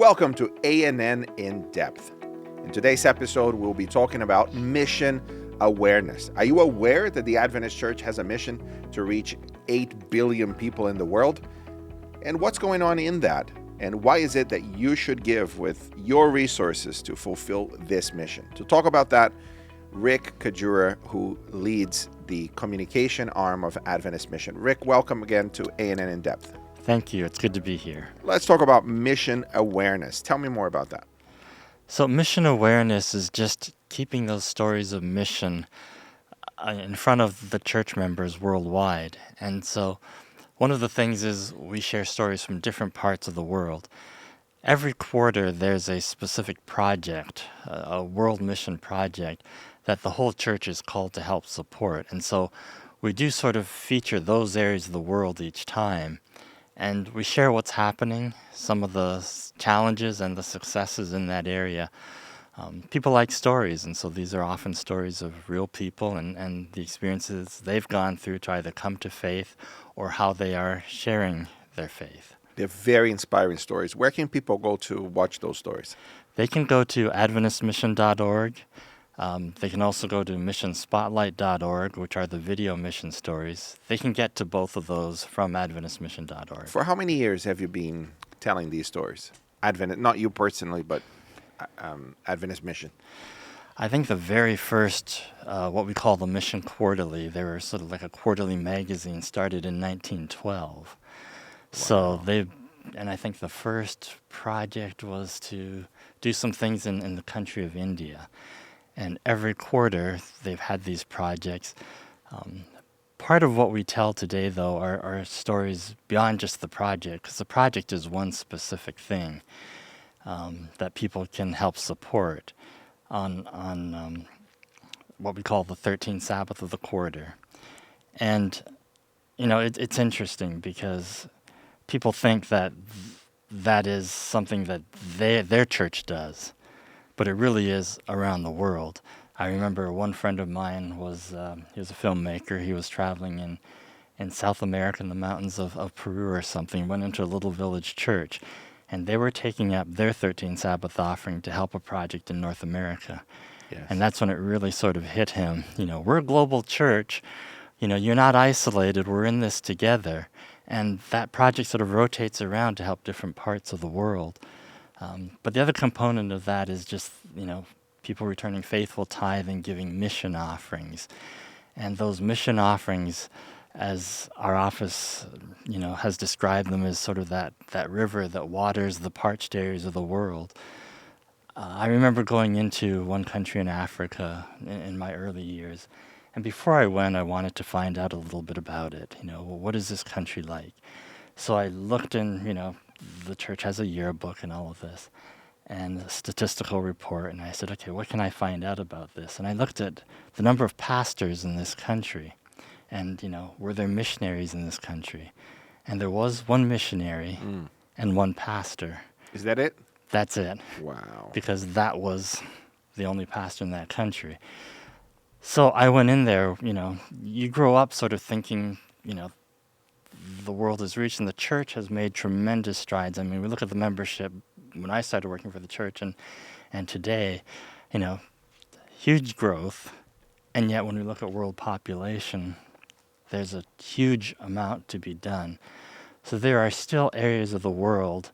Welcome to A&N In Depth. In today's episode, we'll be talking about mission awareness. Are you aware that the Adventist Church has a mission to reach 8 billion people in the world? And what's going on in that? And why is it that you should give with your resources to fulfill this mission? To talk about that, Rick Kajiura, who leads the communication arm of Adventist Mission. Rick, welcome again to A&N In Depth. Thank you. It's good to be here. Let's talk about mission awareness. Tell me more about that. So mission awareness is just keeping those stories of mission in front of the church members worldwide. And so one of the things is we share stories from different parts of the world. Every quarter there's a specific project, a world mission project that the whole church is called to help support. And so we do sort of feature those areas of the world each time. And we share what's happening, some of the challenges and the successes in that area. People like stories, and so these are often stories of real people and the experiences they've gone through to either come to faith or how they are sharing their faith. They're very inspiring stories. Where can people go to watch those stories? They can go to adventistmission.org. They can also go to missionspotlight.org, which are the video mission stories. They can get to both of those from adventistmission.org. For how many years have you been telling these stories? Not you personally, but Adventist Mission. I think the very first, what we call the Mission Quarterly, they were sort of like a quarterly magazine, started in 1912. Wow. So and I think the first project was to do some things in the country of India. And every quarter, they've had these projects. Part of what we tell today, though, are stories beyond just the project, because the project is one specific thing that people can help support on what we call the 13th Sabbath of the quarter. And, it's interesting because people think that that is something that their church does. But it really is around the world. I remember one friend of mine he was a filmmaker. He was traveling in South America in the mountains of Peru or something, went into a little village church, and they were taking up their 13th Sabbath offering to help a project in North America. Yes. And that's when it really sort of hit him. We're a global church. You're not isolated. We're in this together. And that project sort of rotates around to help different parts of the world. But the other component of that is just, people returning faithful tithe and giving mission offerings. And those mission offerings, as our office, has described them as sort of that river that waters the parched areas of the world. I remember going into one country in Africa in my early years. And before I went, I wanted to find out a little bit about it. What is this country like? So I looked in, the church has a yearbook and all of this, and a statistical report, and I said, okay, what can I find out about this? And I looked at the number of pastors in this country, and, were there missionaries in this country? And there was one missionary and one pastor. Is that it? That's it. Wow. Because that was the only pastor in that country. So I went in there, you grow up sort of thinking, the world has reached, and the church has made tremendous strides. I mean, we look at the membership when I started working for the church and today, huge growth. And yet when we look at world population, there's a huge amount to be done. So there are still areas of the world.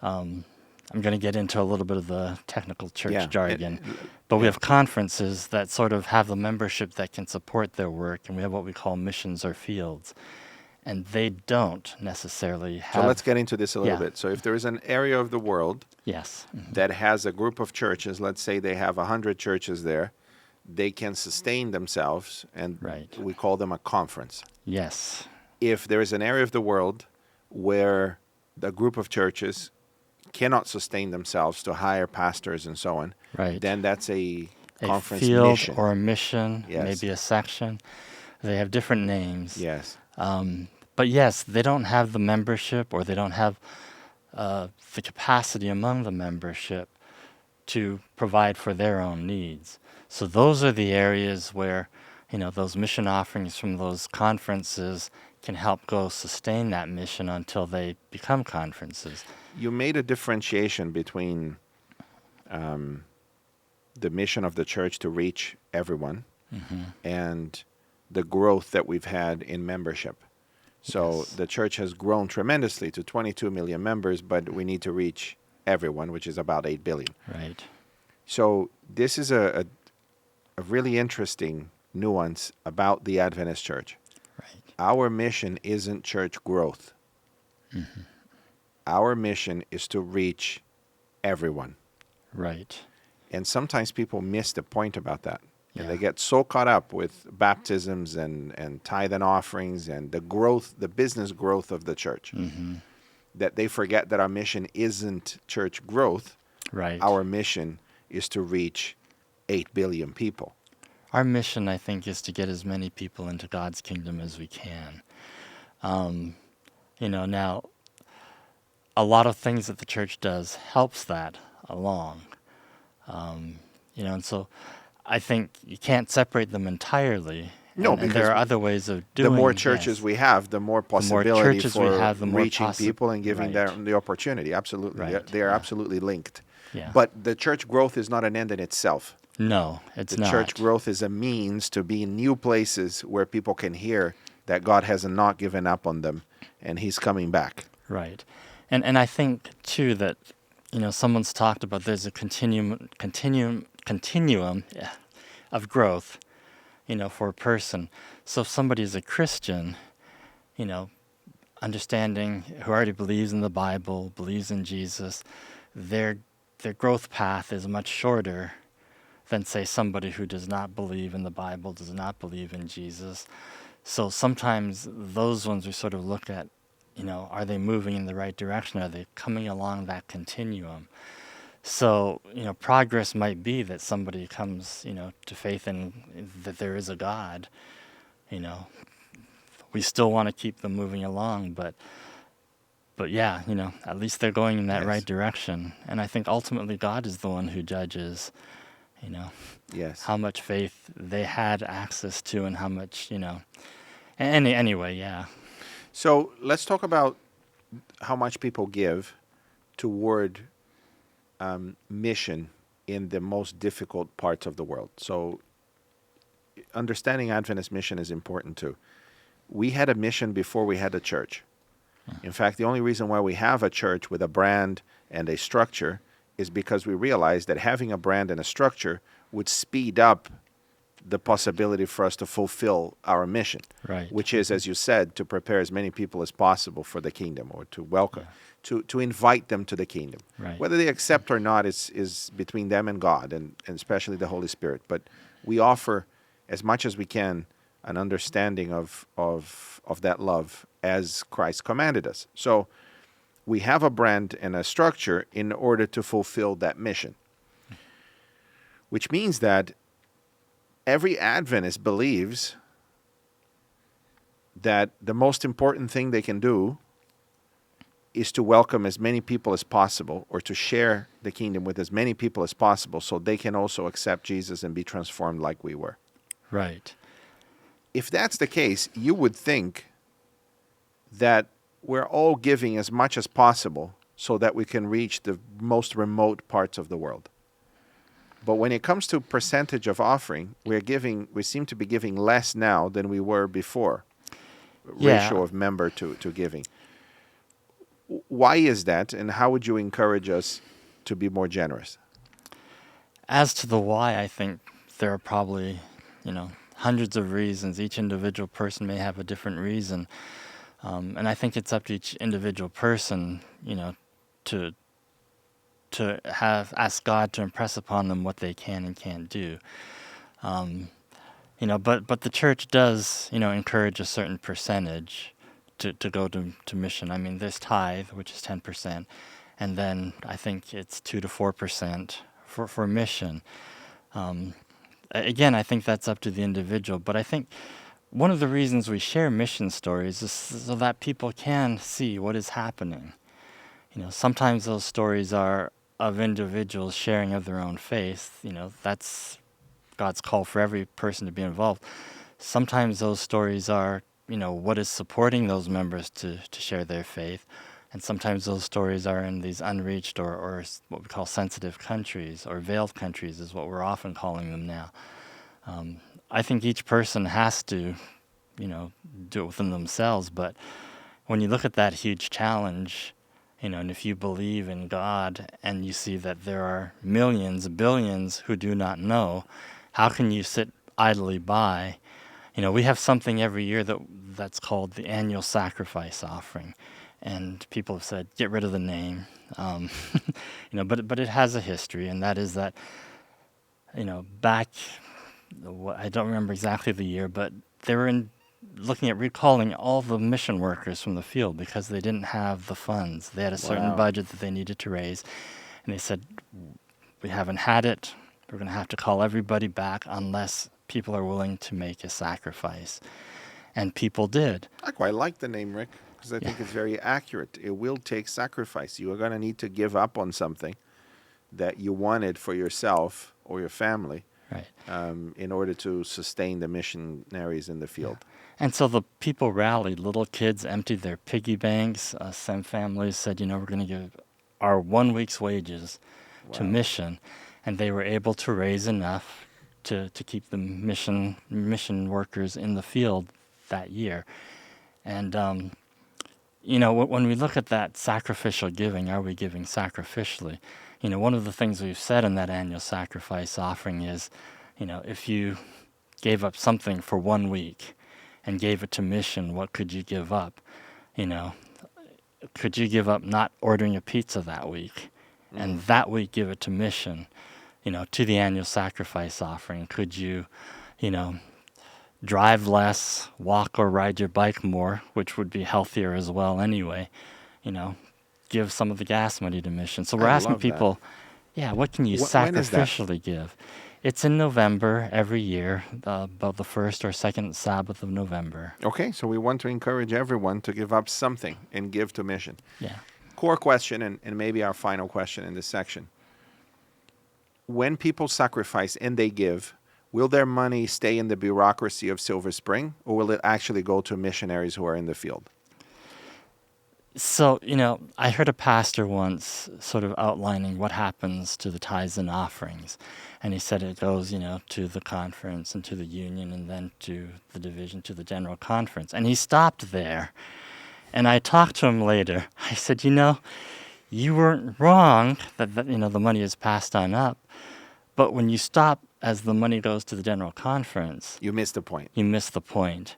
I'm going to get into a little bit of the technical church jargon, but we have conferences that sort of have the membership that can support their work, and we have what we call missions or fields. And they don't necessarily have... So let's get into this a little bit. So if there is an area of the world that has a group of churches, let's say they have 100 churches there, they can sustain themselves, and we call them a conference. Yes. If there is an area of the world where the group of churches cannot sustain themselves to hire pastors and so on, then that's a conference field mission. Or a mission, maybe a section. They have different names. Yes. But yes, they don't have the membership, or they don't have the capacity among the membership to provide for their own needs. So those are the areas where, those mission offerings from those conferences can help go sustain that mission until they become conferences. You made a differentiation between the mission of the church to reach everyone and the growth that we've had in membership. So Yes. the church has grown tremendously to 22 million members, but we need to reach everyone, which is about 8 billion. Right. So this is a really interesting nuance about the Adventist Church. Right. Our mission isn't church growth. Our mission is to reach everyone. Right. And sometimes people miss the point about that. And they Yeah. get so caught up with baptisms and tithe and offerings and the growth, the business growth of the church, that they forget that our mission isn't church growth. Right. Our mission is to reach 8 billion people. Our mission, I think, is to get as many people into God's kingdom as we can. Now, a lot of things that the church does helps that along. And so I think you can't separate them entirely. No, and because there are other ways of doing. The more churches we have, the more possibility churches we for have, the more reaching people and giving right. them the opportunity. Absolutely. Right, They are yeah. absolutely linked. Yeah. But the church growth is not an end in itself. No, it's The not. church growth is a means to be in new places where people can hear that God has not given up on them and He's coming back. Right. And I think, too, that, someone's talked about there's a continuum of growth, for a person. So if somebody is a Christian, understanding, who already believes in the Bible, believes in Jesus, their growth path is much shorter than, say, somebody who does not believe in the Bible, does not believe in Jesus. So sometimes those ones we sort of look at, are they moving in the right direction? Are they coming along that continuum? So, progress might be that somebody comes, to faith in that there is a God. We still want to keep them moving along, but yeah, at least they're going in that Yes. right direction. And I think ultimately God is the one who judges, Yes. how much faith they had access to and how much, anyway, yeah. So let's talk about how much people give toward mission in the most difficult parts of the world. So understanding Adventist mission is important too. We had a mission before we had a church. In fact, the only reason why we have a church with a brand and a structure is because we realized that having a brand and a structure would speed up the possibility for us to fulfill our mission, Right. which is, as you said, to prepare as many people as possible for the kingdom, or to welcome, to invite them to the kingdom. Right. Whether they accept or not is between them and God, and especially the Holy Spirit. But we offer, as much as we can, an understanding of that love as Christ commanded us. So we have a brand and a structure in order to fulfill that mission, which means that every Adventist believes that the most important thing they can do is to welcome as many people as possible, or to share the kingdom with as many people as possible, so they can also accept Jesus and be transformed like we were. Right. If that's the case, you would think that we're all giving as much as possible so that we can reach the most remote parts of the world. But when it comes to percentage of offering, we seem to be giving less now than we were before. Yeah. Ratio of member to giving. Why is that, and how would you encourage us to be more generous? As to the why, I think there are probably, hundreds of reasons. Each individual person may have a different reason. And I think it's up to each individual person, to ask God to impress upon them what they can and can't do. But the church does, encourage a certain percentage to go to mission. I mean, there's tithe, which is 10%, and then I think it's 2 to 4% for mission. Again, I think that's up to the individual, but I think one of the reasons we share mission stories is so that people can see what is happening. Sometimes those stories are of individuals sharing of their own faith. That's God's call for every person to be involved. Sometimes those stories are, what is supporting those members to share their faith. And sometimes those stories are in these unreached or what we call sensitive countries, or veiled countries is what we're often calling them now. I think each person has to, do it within themselves. But when you look at that huge challenge, and if you believe in God and you see that there are millions, billions who do not know, how can you sit idly by? We have something every year that's called the annual sacrifice offering. And people have said, get rid of the name. But it has a history, and that is that, back, I don't remember exactly the year, but they were looking at recalling all the mission workers from the field because they didn't have the funds. They had a certain Wow. budget that they needed to raise, and they said, we haven't had it. We're going to have to call everybody back unless people are willing to make a sacrifice. And people did. I quite like the name, Rick, because I think Yeah. it's very accurate. It will take sacrifice. You are going to need to give up on something that you wanted for yourself or your family Right. in order to sustain the missionaries in the field. And so the people rallied. Little kids emptied their piggy banks. Some families said, we're going to give our 1 week's wages to Wow. mission. And they were able to raise enough to keep the mission workers in the field that year. And, when we look at that sacrificial giving, are we giving sacrificially? One of the things we've said in that annual sacrifice offering is, if you gave up something for 1 week and gave it to mission, what could you give up? Could you give up not ordering a pizza that week and that week give it to mission, to the annual sacrifice offering? Could you, drive less, walk or ride your bike more, which would be healthier as well anyway, give some of the gas money to mission. So we're I asking love that. people, what can you When is that? sacrificially give? It's in November every year, about the first or second Sabbath of November. Okay, so we want to encourage everyone to give up something and give to mission. Yeah. Core question, and maybe our final question in this section. When people sacrifice and they give, will their money stay in the bureaucracy of Silver Spring, or will it actually go to missionaries who are in the field? So, I heard a pastor once sort of outlining what happens to the tithes and offerings. And he said it goes, to the conference and to the union and then to the division, to the general conference. And he stopped there. And I talked to him later. I said, you weren't wrong that the money is passed on up. But when you stop as the money goes to the general conference, You missed the point. you miss the point.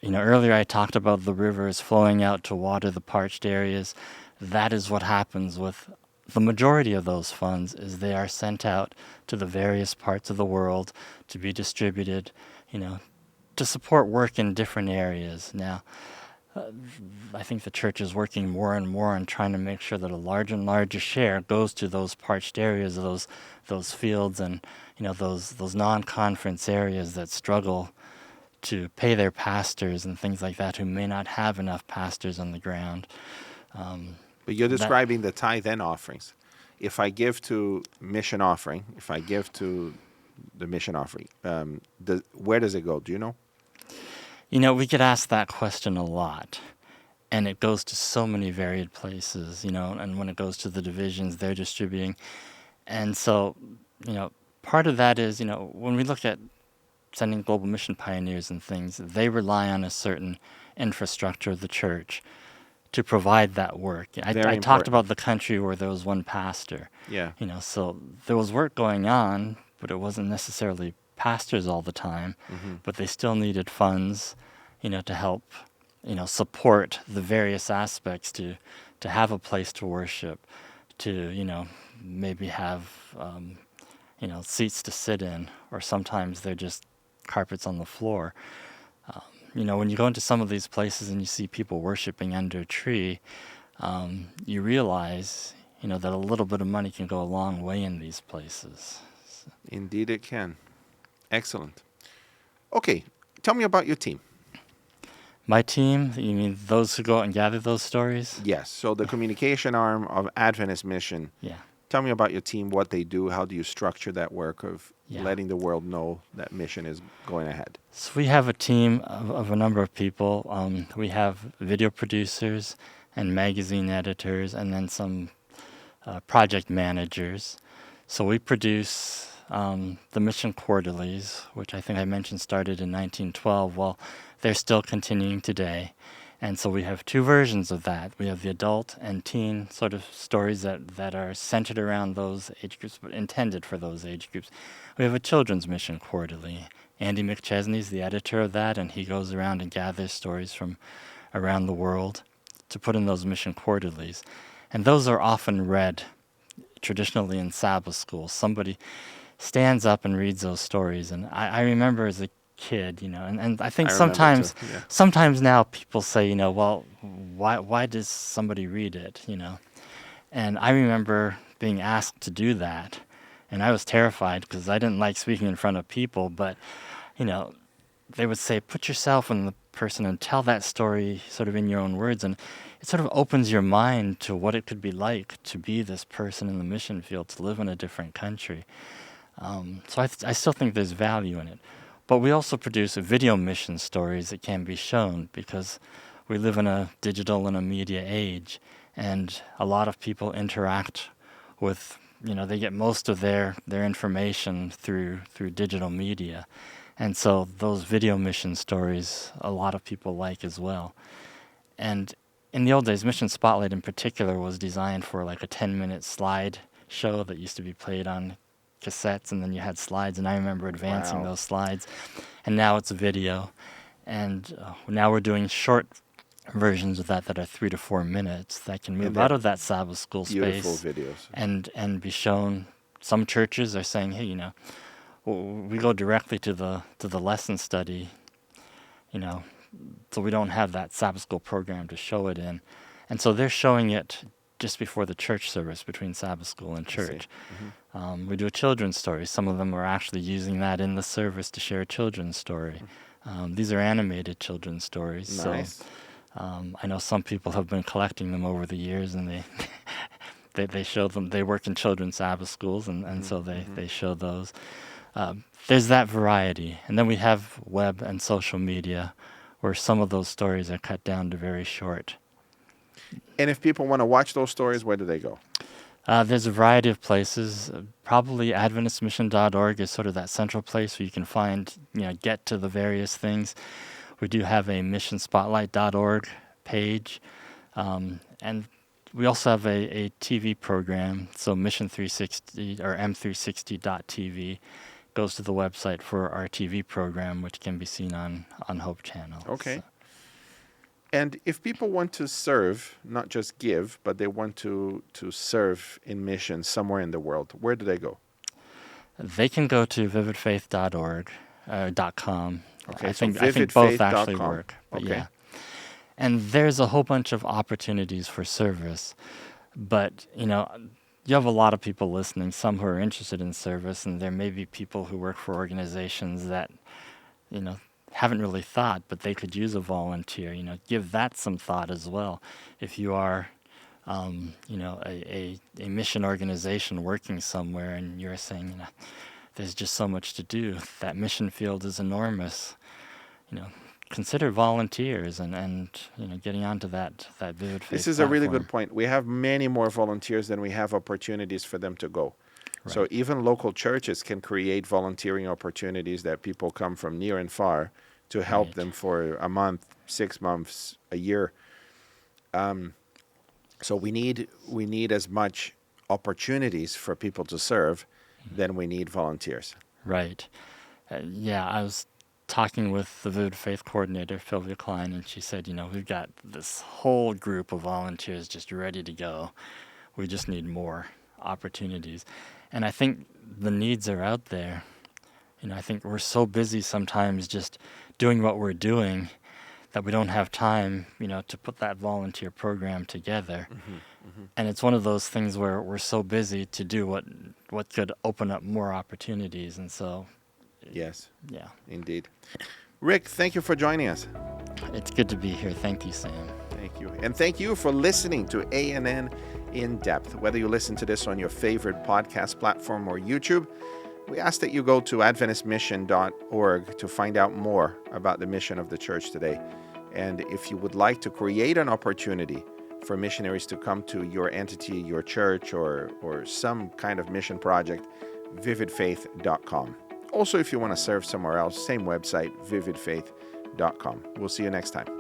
Earlier I talked about the rivers flowing out to water the parched areas. That is what happens with the majority of those funds, is they are sent out to the various parts of the world to be distributed, to support work in different areas. Now, I think the church is working more and more on trying to make sure that a larger and larger share goes to those parched areas, those fields, and those non-conference areas that struggle to pay their pastors and things like that, who may not have enough pastors on the ground. But you're describing the tithe and offerings. If I give to mission offering, if I give to the mission offering, where does it go? Do you know? We get asked that question a lot, and it goes to so many varied places, and when it goes to the divisions, they're distributing. And so, part of that is, when we look at sending global mission pioneers and things, they rely on a certain infrastructure of the church to provide that work. I talked important. about the country where there was one pastor. Yeah. So there was work going on, but it wasn't necessarily pastors all the time, but they still needed funds, to help, support the various aspects to have a place to worship, to, maybe have, seats to sit in, or sometimes they're just carpets on the floor. When you go into some of these places and you see people worshiping under a tree, you realize, that a little bit of money can go a long way in these places. Indeed it can. Excellent. Okay, tell me about your team. My team, you mean those who go out and gather those stories? Yes, so the communication arm of Adventist Mission, Yeah. Tell me about your team, what they do, how do you structure that work of Yeah. letting the world know that mission is going ahead? So we have a team of a number of people. We have video producers and magazine editors, and then some project managers. So we produce the Mission Quarterlies, which I think I mentioned started in 1912. Well, they're still continuing today. And so we have two versions of that. We have the adult and teen sort of stories that are centered around those age groups, but intended for those age groups. We have a children's Mission Quarterly. Andy McChesney's the editor of that, and he goes around and gathers stories from around the world to put in those Mission Quarterlies. And those are often read traditionally in Sabbath school. Somebody stands up and reads those stories. And I remember as a kid, and I think I remember sometimes too, yeah. sometimes now people say, well, why does somebody read it, And I remember being asked to do that, and I was terrified because I didn't like speaking in front of people, but, they would say, put yourself in the person and tell that story sort of in your own words, and it sort of opens your mind to what it could be like to be this person in the mission field, to live in a different country. So I still think there's value in it. But we also produce video mission stories that can be shown because we live in a digital and a media age, and a lot of people interact with, they get most of their information through digital media. And so those video mission stories, a lot of people like as well. And in the old days, Mission Spotlight in particular was designed for like a 10-minute slide show that used to be played on cassettes, and then you had slides, and I remember advancing those slides. And now it's video. And now we're doing short versions of that are 3 to 4 minutes that can move out of that Sabbath school Beautiful space videos. and be shown. Some churches are saying, hey, we go directly to the lesson study, so we don't have that Sabbath school program to show it in. And so they're showing it just before the church service, between Sabbath school and church. We do a children's story. Some of them are actually using that in the service to share a children's story. These are animated children's stories. Nice. So I know some people have been collecting them over the years, and they show them. They work in children's Sabbath schools, and so they show those. There's that variety. And then we have web and social media, where some of those stories are cut down to very short. And if people want to watch those stories, where do they go? There's a variety of places. Probably AdventistMission.org is sort of that central place where you can find, get to the various things. We do have a MissionSpotlight.org page. And we also have a TV program. So Mission 360 or M360.tv goes to the website for our TV program, which can be seen on Hope Channel. Okay. So. And if people want to serve, not just give, but they want to serve in mission somewhere in the world, where do they go? They can go to vividfaith.org, .com. Okay, I so think both actually vividfaith.com. work. But Okay. yeah. And there's a whole bunch of opportunities for service. But, you have a lot of people listening, some who are interested in service, and there may be people who work for organizations that, haven't really thought, but they could use a volunteer. Give that some thought as well. If you are, a mission organization working somewhere, and you're saying, there's just so much to do. That mission field is enormous. Consider volunteers and getting onto that Vivid Faith This is a really platform. good point. We have many more volunteers than we have opportunities for them to go. Right. So even local churches can create volunteering opportunities that people come from near and far to help Right. them for a month, 6 months, a year. So we need as much opportunities for people to serve than we need volunteers. Right. I was talking with the Vivid Faith coordinator, Sylvia Klein, and she said, we've got this whole group of volunteers just ready to go. We just need more opportunities. And I think the needs are out there. I think we're so busy sometimes just doing what we're doing that we don't have time, to put that volunteer program together. And it's one of those things where we're so busy to do what could open up more opportunities. And so, Yes, yeah, indeed. Rick, thank you for joining us. it's good to be here. Thank you, Sam. Thank you. And thank you for listening to ANN in Depth. Whether you listen to this on your favorite podcast platform or YouTube, we ask that you go to adventistmission.org to find out more about the mission of the church today. And if you would like to create an opportunity for missionaries to come to your entity, your church, or some kind of mission project, vividfaith.com. Also, if you want to serve somewhere else, same website, vividfaith.com. We'll see you next time.